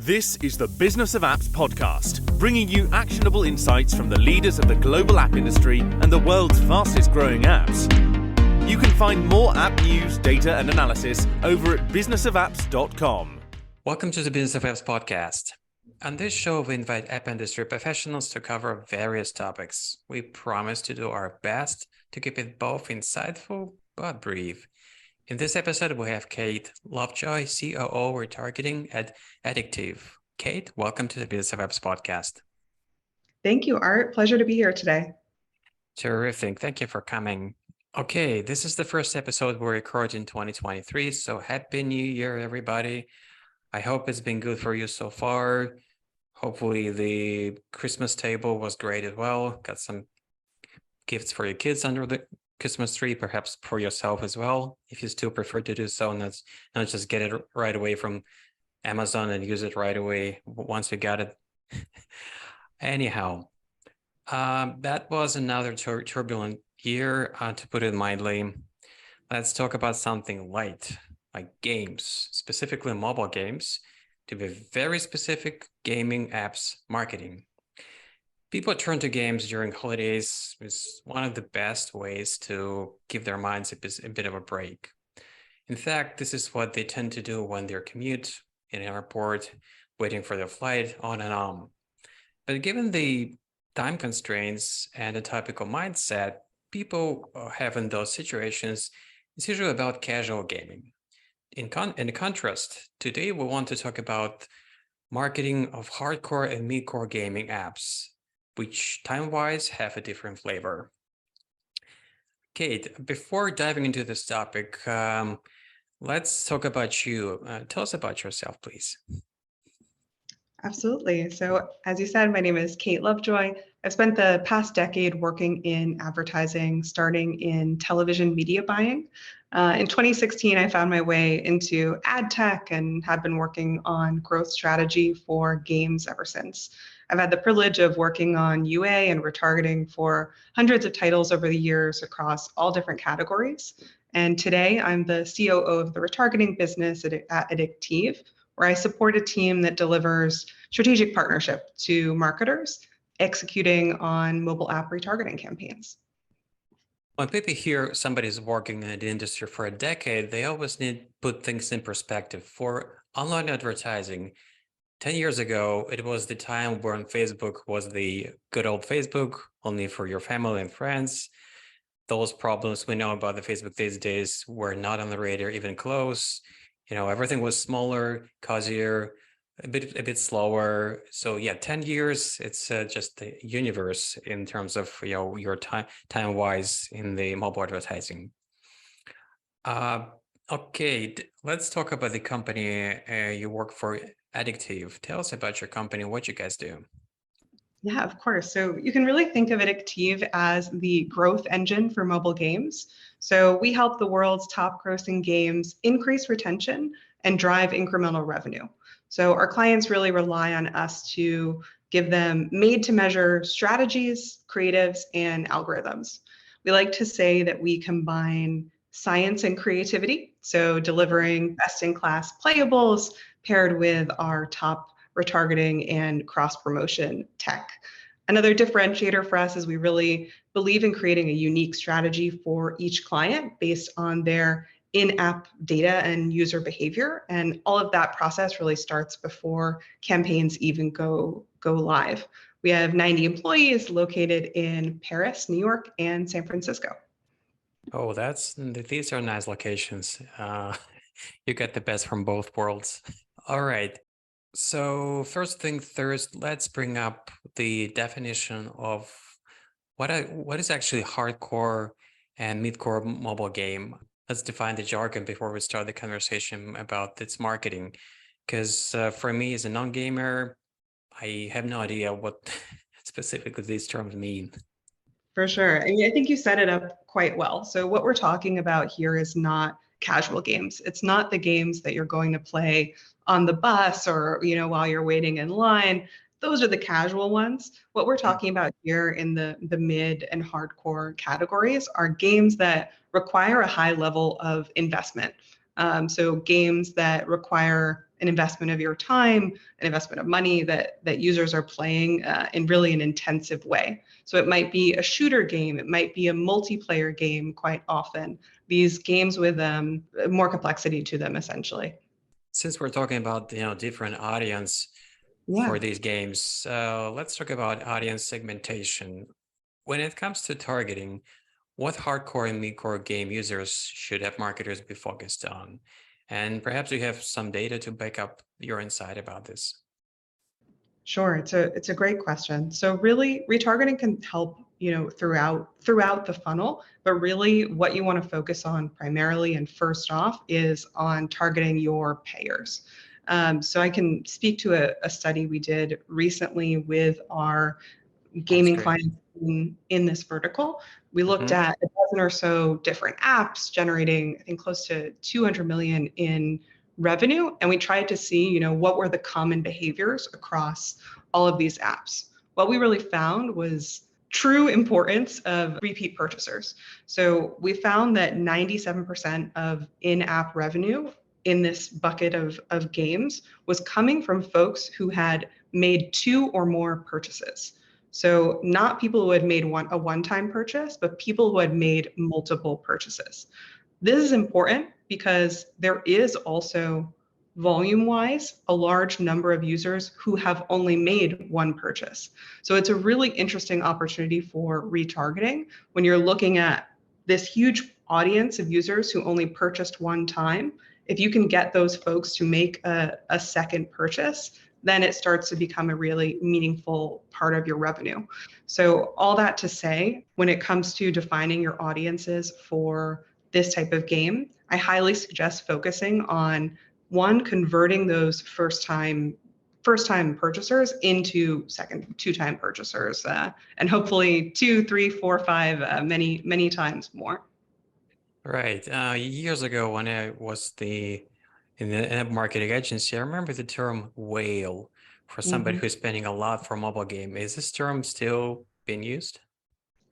This is the Business of Apps podcast, bringing you actionable insights from the leaders of the global app industry and the world's fastest growing apps. You can find more app news, data and analysis over at businessofapps.com. Welcome to the Business of Apps podcast. On this show, we invite app industry professionals to cover various topics. We promise to do our best to keep it both insightful but brief. In this episode, we have Kate Lovejoy, COO Retargeting at Adikteev. Kate, welcome to the Business of Apps podcast. Thank you, Art. Pleasure to be here today. Terrific. Thank you for coming. Okay, this is the first episode we record in 2023, so Happy New Year, everybody. I hope it's been good for you so far. Hopefully the Christmas table was great as well. Got some gifts for your kids under the Christmas tree, perhaps for yourself as well, if you still prefer to do so, and not just get it right away from Amazon and use it right away once you got it. Anyhow, that was another turbulent year, to put it mildly. Let's talk about something light, like games, specifically mobile games, to be very specific, gaming apps marketing. People turn to games during holidays. It's one of the best ways to give their minds a bit of a break. In fact, this is what they tend to do when they're commute in an airport, waiting for their flight, on and on. But given the time constraints and the typical mindset people have in those situations, it's usually about casual gaming. In contrast, today we want to talk about marketing of hardcore and mid-core gaming apps, which time-wise have a different flavor. Kate, before diving into this topic, let's talk about you. Tell us about yourself, please. Absolutely. So as you said, my name is Kate Lovejoy. I've spent the past decade working in advertising, starting in television media buying. In 2016, I found my way into ad tech and have been working on growth strategy for games ever since. I've had the privilege of working on UA and retargeting for hundreds of titles over the years across all different categories. And today I'm the COO of the retargeting business at Adikteev, where I support a team that delivers strategic partnership to marketers executing on mobile app retargeting campaigns. When people hear somebody's working in the industry for a decade, they always need to put things in perspective. For online advertising, 10 years ago, it was the time when Facebook was the good old Facebook, only for your family and friends. Those problems we know about the Facebook these days were not on the radar even close. Everything was smaller, cozier, a bit slower. So yeah, 10 years, it's just the universe in terms of your time-wise in the mobile advertising. Okay, let's talk about the company you work for, Adikteev. Tell us about your company, what you guys do. Yeah, of course. So you can really think of Adikteev as the growth engine for mobile games. So we help the world's top grossing games increase retention and drive incremental revenue. So our clients really rely on us to give them made to measure strategies, creatives, and algorithms. We like to say that we combine science and creativity, so delivering best-in-class playables paired with our top retargeting and cross-promotion tech. Another differentiator for us is we really believe in creating a unique strategy for each client based on their in-app data and user behavior. And all of that process really starts before campaigns even go live. We have 90 employees located in Paris, New York, and San Francisco. Oh, these are nice locations. You get the best from both worlds. All right. So first thing first, let's bring up the definition of what is actually hardcore and mid-core mobile game. Let's define the jargon before we start the conversation about its marketing. Because for me as a non-gamer, I have no idea what specifically these terms mean. For sure. And I think you set it up quite well. So what we're talking about here is not casual games. It's not the games that you're going to play on the bus or, while you're waiting in line. Those are the casual ones. What we're talking about here in the mid and hardcore categories are games that require a high level of investment. So games that require an investment of your time, an investment of money that users are playing in really an intensive way. So it might be a shooter game, it might be a multiplayer game quite often. These games with more complexity to them, essentially. Since we're talking about different audience for these games, let's talk about audience segmentation. When it comes to targeting, what hardcore and mid-core game users should have marketers be focused on? And perhaps you have some data to back up your insight about this. Sure, it's a great question. So really, retargeting can help, throughout the funnel, but really what you want to focus on primarily and first off is on targeting your payers. So I can speak to a study we did recently with our gaming clients in this vertical. We looked at a dozen or so different apps generating, I think, close to 200 million in revenue, and we tried to see, what were the common behaviors across all of these apps. What we really found was true importance of repeat purchasers. So we found that 97% of in-app revenue in this bucket of games was coming from folks who had made 2 or more purchases. So not people who had made a one-time purchase, but people who had made multiple purchases. This is important because there is also, volume-wise, a large number of users who have only made one purchase. So it's a really interesting opportunity for retargeting when you're looking at this huge audience of users who only purchased one time. If you can get those folks to make a second purchase, then it starts to become a really meaningful part of your revenue. So all that to say, when it comes to defining your audiences for this type of game, I highly suggest focusing on, one, converting those first time purchasers into two-time purchasers, and hopefully 2, 3, 4, 5, many times more. Right. Years ago, when I was in the marketing agency, I remember the term whale for somebody who's spending a lot for a mobile game. Is this term still being used?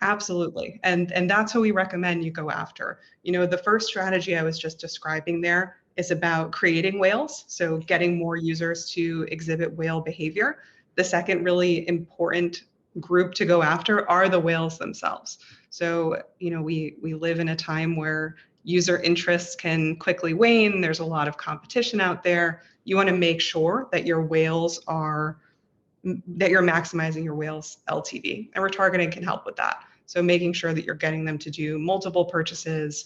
Absolutely. And that's what we recommend you go after. The first strategy I was just describing there is about creating whales, so getting more users to exhibit whale behavior. The second really important group to go after are the whales themselves. So, we live in a time where user interests can quickly wane. There's a lot of competition out there. You want to make sure that you're maximizing your whales LTV, and retargeting can help with that. So making sure that you're getting them to do multiple purchases,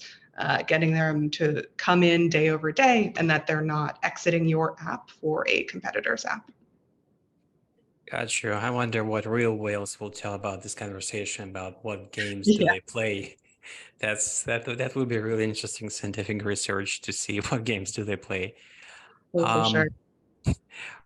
getting them to come in day over day, and that they're not exiting your app for a competitor's app. Gotcha. I wonder what real whales will tell about this conversation about what games do they play. That would be really interesting scientific research to see what games do they play. For sure.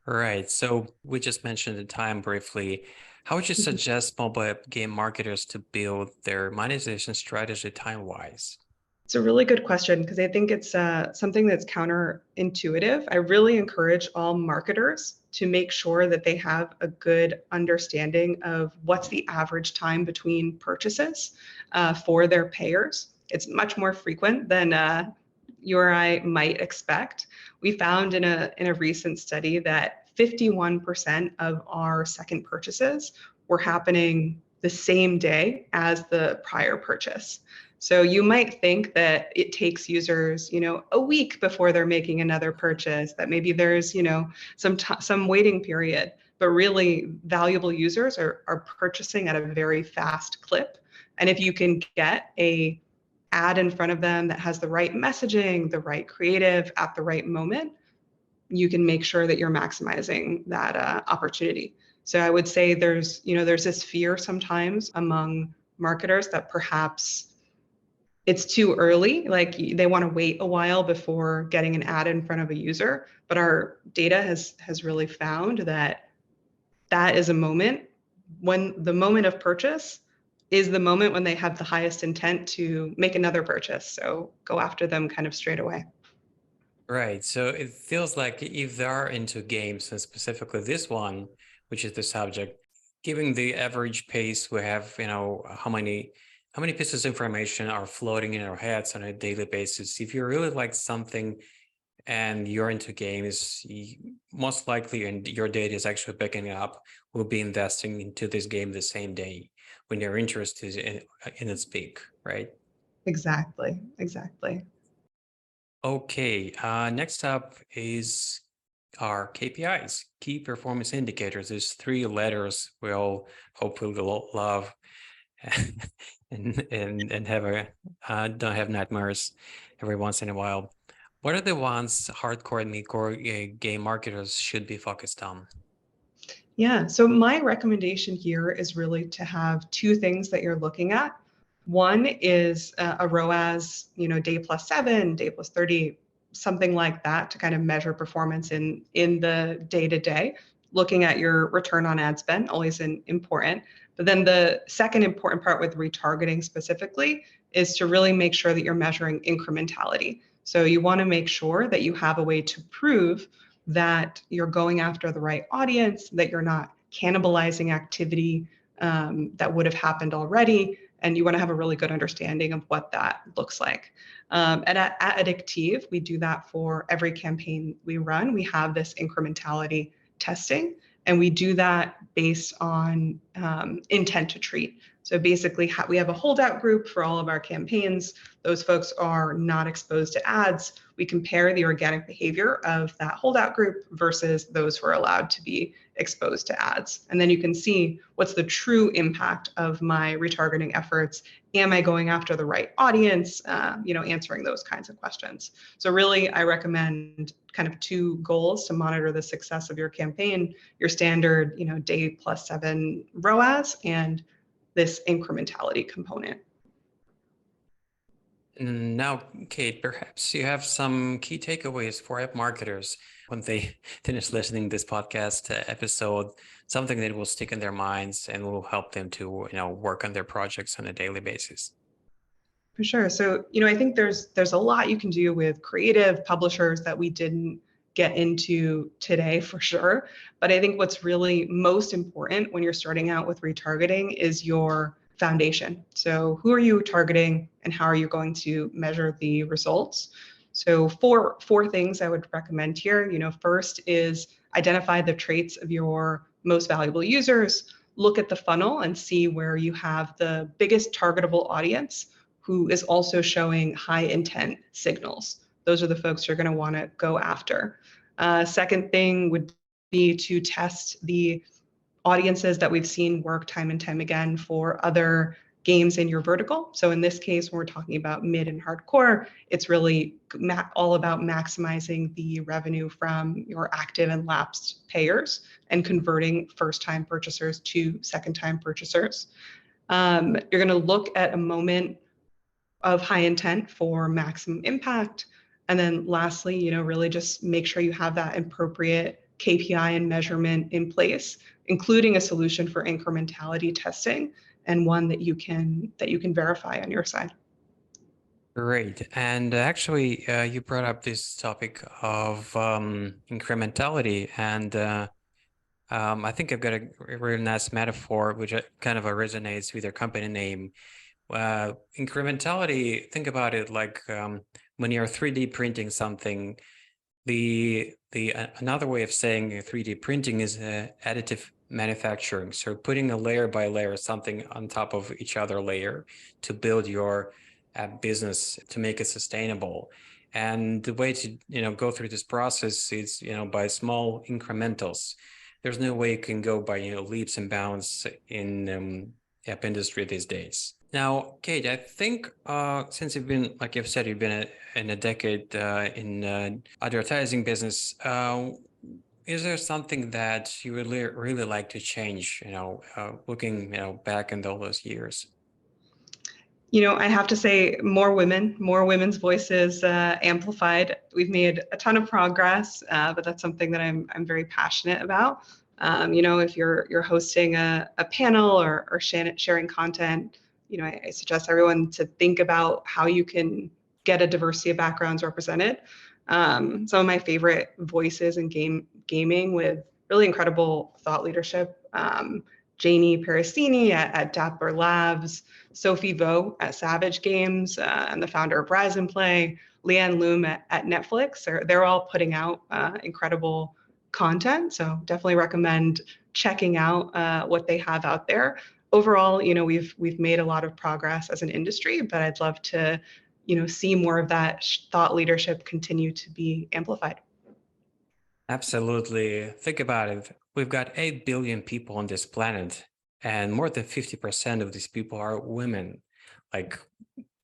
Right. So we just mentioned the time briefly. How would you suggest mobile game marketers to build their monetization strategy time-wise? It's a really good question because I think it's something that's counterintuitive. I really encourage all marketers to make sure that they have a good understanding of what's the average time between purchases for their payers. It's much more frequent than you or I might expect. We found in a recent study that 51% of our second purchases were happening the same day as the prior purchase. So you might think that it takes users, a week before they're making another purchase, that maybe there's, some waiting period, but really valuable users are purchasing at a very fast clip. And if you can get a ad in front of them that has the right messaging, the right creative at the right moment, you can make sure that you're maximizing that opportunity. So I would say there's this fear sometimes among marketers that perhaps it's too early, like they want to wait a while before getting an ad in front of a user. But our data has really found that is a moment when the moment of purchase is the moment when they have the highest intent to make another purchase. So go after them kind of straight away. Right. So it feels like if they are into games, and specifically this one, which is the subject, given the average pace we have, how many pieces of information are floating in our heads on a daily basis. If you really like something and you're into games, most likely, and your data is actually picking up, will be investing into this game the same day when your interest is in its peak, right? Exactly. Exactly. Okay, next up is our KPIs, key performance indicators. There's three letters we all hopefully will love and have don't have nightmares every once in a while. What are the ones hardcore and mid-core game marketers should be focused on? Yeah. So my recommendation here is really to have two things that you're looking at. One is a ROAS, day plus 7, day plus 30, something like that to kind of measure performance in the day to day. Looking at your return on ad spend, always important. But then the second important part with retargeting specifically is to really make sure that you're measuring incrementality. So you want to make sure that you have a way to prove that you're going after the right audience, that you're not cannibalizing activity that would have happened already. And you want to have a really good understanding of what that looks like. And at Adikteev, we do that for every campaign we run. We have this incrementality testing, and we do that based on intent to treat. So basically, we have a holdout group for all of our campaigns. Those folks are not exposed to ads. We compare the organic behavior of that holdout group versus those who are allowed to be exposed to ads. And then you can see what's the true impact of my retargeting efforts. Am I going after the right audience? Answering those kinds of questions. So really, I recommend kind of two goals to monitor the success of your campaign: your standard, day plus 7 ROAS, and this incrementality component. Now, Kate, perhaps you have some key takeaways for app marketers when they finish listening to this podcast episode, something that will stick in their minds and will help them to, work on their projects on a daily basis. For sure. So, I think there's a lot you can do with creative publishers that we didn't get into today for sure. But I think what's really most important when you're starting out with retargeting is your foundation. So who are you targeting and how are you going to measure the results? So four things I would recommend here. First is identify the traits of your most valuable users, look at the funnel and see where you have the biggest targetable audience who is also showing high intent signals. Those are the folks you're going to want to go after. Second thing would be to test the audiences that we've seen work time and time again for other games in your vertical. So in this case, when we're talking about mid and hardcore, it's really all about maximizing the revenue from your active and lapsed payers and converting first-time purchasers to second-time purchasers. You're going to look at a moment of high intent for maximum impact. And then lastly, really just make sure you have that appropriate KPI and measurement in place, including a solution for incrementality testing and one that you can verify on your side. Great. And actually, you brought up this topic of incrementality, and I think I've got a really nice metaphor, which kind of resonates with your company name. Incrementality, think about it like when you're 3D printing something, the another way of saying 3D printing is additive manufacturing. So putting a layer by layer something on top of each other layer to build your business to make it sustainable. And the way to go through this process is by small incrementals. There's no way you can go by leaps and bounds in app industry these days. Now, Kate, I think since you've been, like you've said, you've been in a decade in advertising business, is there something that you would really like to change, looking back in all those years? I have to say more women's voices amplified. We've made a ton of progress, but that's something that I'm very passionate about. If you're hosting a panel or sharing content, I suggest everyone to think about how you can get a diversity of backgrounds represented. Some of my favorite voices in gaming with really incredible thought leadership. Janie Parasini at Dapper Labs, Sophie Vo at Savage Games, and the founder of Rise and Play, Leanne Loom at Netflix. They're all putting out incredible content. So definitely recommend checking out what they have out there. Overall, we've made a lot of progress as an industry, but I'd love to, see more of that thought leadership continue to be amplified. Absolutely. Think about it. We've got 8 billion people on this planet, and more than 50% of these people are women. Like,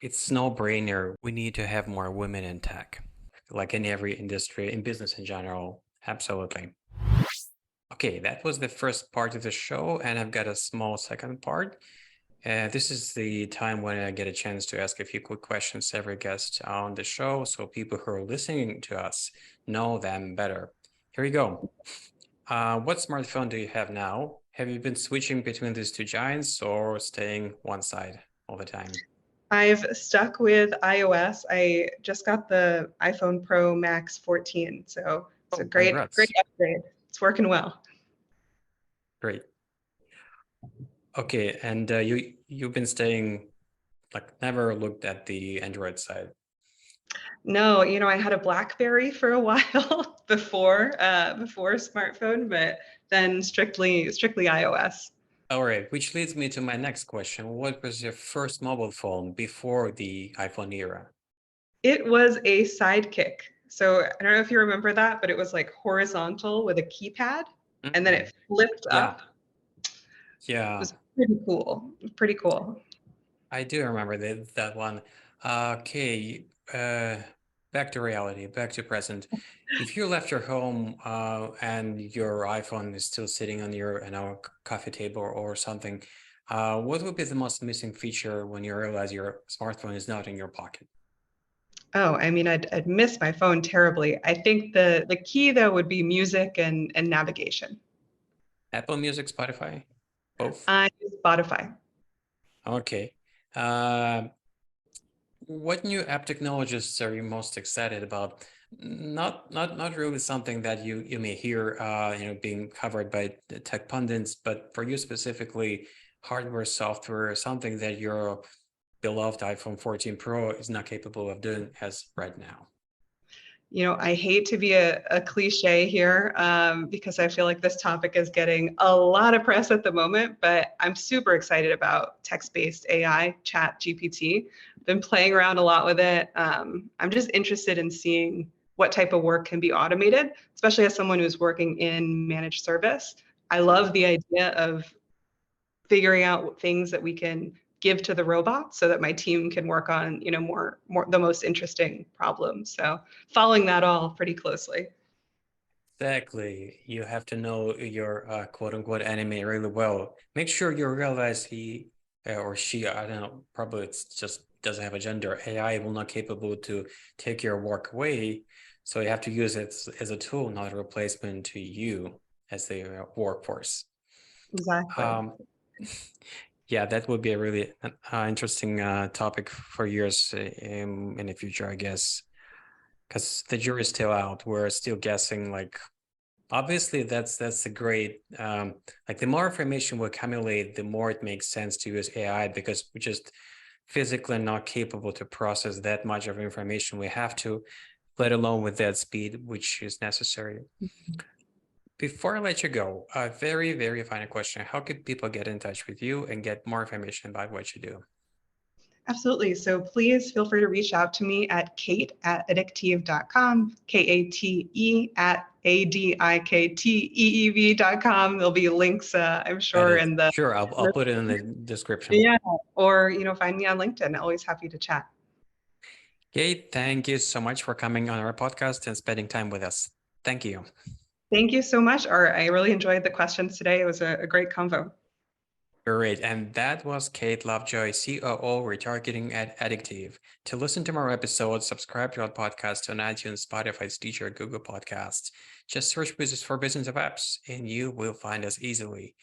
it's no brainer. We need to have more women in tech, like in every industry, in business in general. Absolutely. Okay, that was the first part of the show, and I've got a small second part. This is the time when I get a chance to ask a few quick questions to every guest on the show, so people who are listening to us know them better. Here we go. What smartphone do you have now? Have you been switching between these two giants or staying one side all the time? I've stuck with iOS. I just got the iPhone Pro Max 14, so it's a great Congrats. upgrade. It's working well. Great. Okay, and you've been staying, like, never looked at the Android side. No, I had a BlackBerry for a while before smartphone, but then strictly iOS. All right, which leads me to my next question. What was your first mobile phone before the iPhone era? It was a Sidekick. So I don't know if you remember that, but it was like horizontal with a keypad, and then it flipped Yeah. up. It Yeah, was pretty cool. Pretty cool. I do remember that one. Okay, back to reality, back to present. If you left your home and your iPhone is still sitting on your coffee table or something, what would be the most missing feature when you realize your smartphone is not in your pocket? Oh, I mean, I'd miss my phone terribly. I think the key though would be music and navigation. Apple Music, Spotify, both? I use Spotify. Okay. What new app technologies are you most excited about? Not really something that you may hear being covered by the tech pundits, but for you specifically, hardware, software, something that your beloved iPhone 14 Pro is not capable of doing as right now. I hate to be a cliche here because I feel like this topic is getting a lot of press at the moment, but I'm super excited about text-based AI, Chat GPT. Been playing around a lot with it. I'm just interested in seeing what type of work can be automated, especially as someone who's working in managed service. I love the idea of figuring out things that we can give to the robot so that my team can work on, more the most interesting problems. So following that all pretty closely. Exactly. You have to know your quote unquote enemy really well. Make sure you realize he or she, I don't know, probably it's just doesn't have a gender. AI will not capable to take your work away. So you have to use it as a tool, not a replacement to you as the workforce. Exactly. Yeah, that would be a really interesting topic for years in the future, I guess, because the jury's still out. We're still guessing. Like, obviously, that's a great. Like, the more information we accumulate, the more it makes sense to use AI because we're just physically not capable to process that much of information. We have to, let alone with that speed which is necessary. Before I let you go, a very, very final question. How could people get in touch with you and get more information about what you do? Absolutely. So please feel free to reach out to me at kate@adikteev.com, KATE at ADIKTEEV.com. There'll be links, I'm sure, in the. Sure, I'll put it in the description. Yeah. Or, find me on LinkedIn. Always happy to chat. Kate, thank you so much for coming on our podcast and spending time with us. Thank you. Thank you so much, Art. I really enjoyed the questions today. It was a great convo. Great. And that was Kate Lovejoy, COO Retargeting at Adikteev. To listen to more episodes, subscribe to our podcast on iTunes, Spotify, Stitcher, Google Podcasts. Just search Business for Business of Apps and you will find us easily.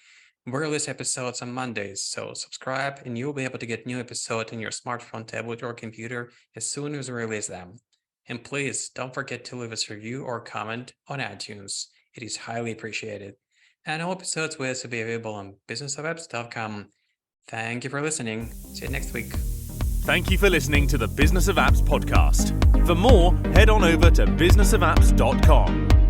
We release episodes on Mondays, so subscribe and you'll be able to get new episodes on your smartphone, tablet, or computer as soon as we release them. And please don't forget to leave us a review or comment on iTunes. It is highly appreciated. And all episodes will also be available on businessofapps.com. Thank you for listening. See you next week. Thank you for listening to the Business of Apps podcast. For more, head on over to businessofapps.com.